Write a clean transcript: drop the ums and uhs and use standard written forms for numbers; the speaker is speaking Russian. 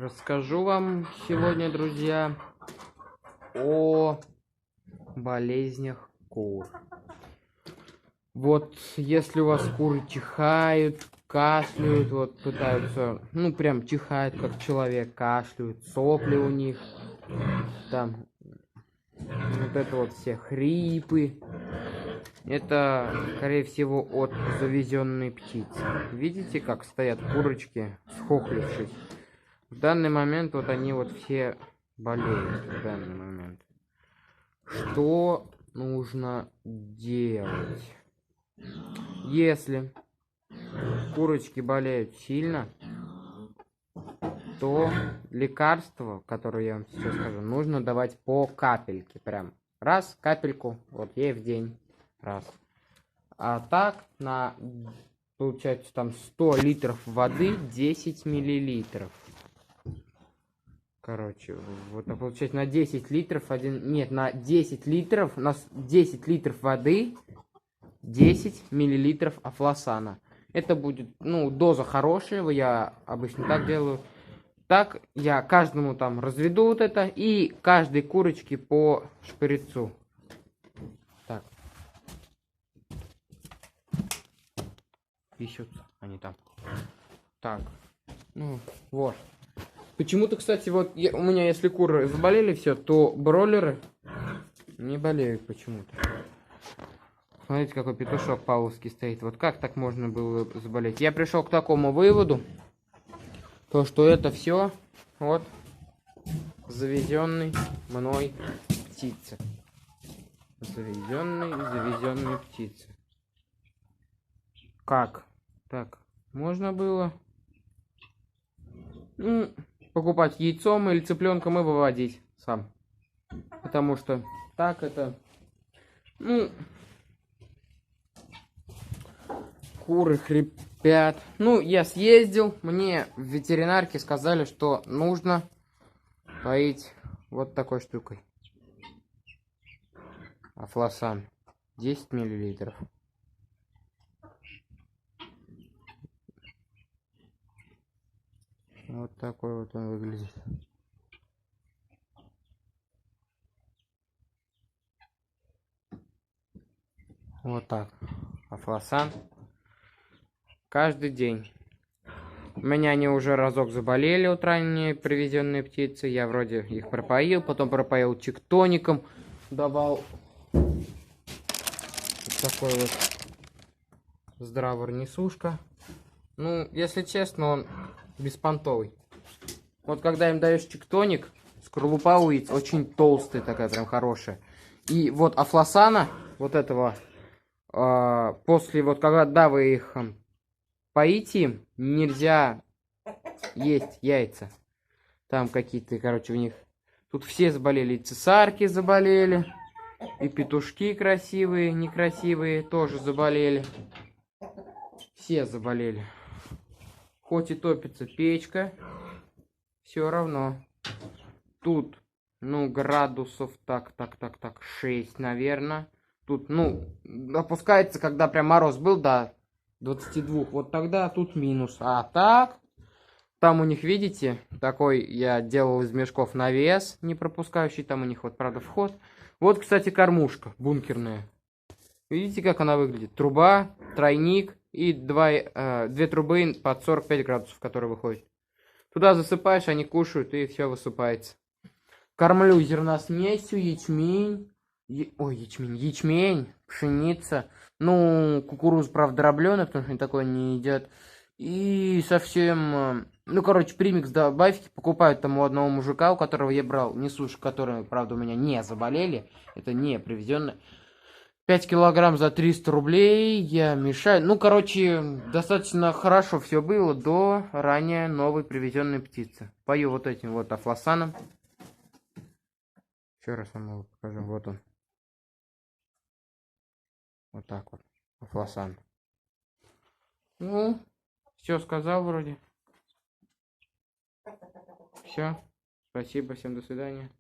Расскажу вам сегодня, друзья, о болезнях кур. Вот если у вас куры чихают, кашляют, вот пытаются, ну прям чихают, как человек, кашляют, сопли у них, там вот это вот все хрипы, это, скорее всего, от завезенной птицы. Видите, как стоят курочки, схохлившись? В данный момент вот они вот все болеют в данный момент. Что нужно делать? Если курочки болеют сильно, то лекарство, которое я вам сейчас скажу, нужно давать по капельке. Прям раз капельку, вот ей в день. Раз. А так на, получается, там 100 литров воды 10 миллилитров. Короче, вот получается на 10 литров на 10 литров, на 10 литров воды 10 миллилитров афлосана. Это будет, ну, доза хорошая, я обычно так делаю. Так я каждому там разведу вот это и каждой курочке по шприцу. Так. Пищутся они там. Так. Ну, вот. Почему-то, кстати, вот у меня, если куры заболели все, то бройлеры не болеют почему-то. Смотрите, какой петушок павловский стоит. Вот как так можно было заболеть? Я пришел к такому выводу, то что это все вот завезенный мной птицы. Завезенные птицы. Как? Так, можно было покупать яйцом или цыпленком и выводить сам. Потому что так это, ну, куры хрипят. Ну, я съездил, мне в ветеринарке сказали, что нужно поить вот такой штукой. Афлосан 10 миллилитров. Вот такой вот он выглядит. Вот так. Афлосан. Каждый день. У меня они уже разок заболели, вот ранние привезенные птицы. Я вроде их пропоил, потом пропоил чиктоником. Давал вот такой вот здравор несушка. Ну, если честно, он беспонтовый. Вот когда им даешь чиктоник, скорлупа у яиц очень толстая такая, прям хорошая. И вот афлосана, вот этого, после, вот когда вы их поите им, нельзя есть яйца. Там какие-то, короче, у них... Тут все заболели, и цесарки заболели, и петушки красивые, некрасивые тоже заболели. Все заболели. Хоть и топится печка, все равно. Тут, ну, градусов так, 6, наверное. Тут, ну, опускается, когда прям мороз был до 22. Вот тогда тут минус. А так, там у них, видите, такой я делал из мешков навес, не пропускающий. Там у них вот, правда, вход. Вот, кстати, кормушка бункерная. Видите, как она выглядит? Труба, тройник и две трубы под 45 градусов, которые выходят. Туда засыпаешь, они кушают, и все высыпается. Кормлю зерносмесью, ячмень, пшеница. Ну, кукуруза, правда, дробленая, потому что они такое не едят. И совсем, ну, короче, премикс добавьте. Покупают там у одного мужика, у которого я брал несушек, которые, правда, у меня не заболели. Это не привезенные. 5 килограмм за 300 рублей я мешаю. Ну, короче, достаточно хорошо все было до ранее новой привезенной птицы. Пою вот этим вот афлосаном. Еще раз вам его покажу. Вот он. Вот так вот. Афлосан. Ну, все сказал вроде. Все. Спасибо, всем до свидания.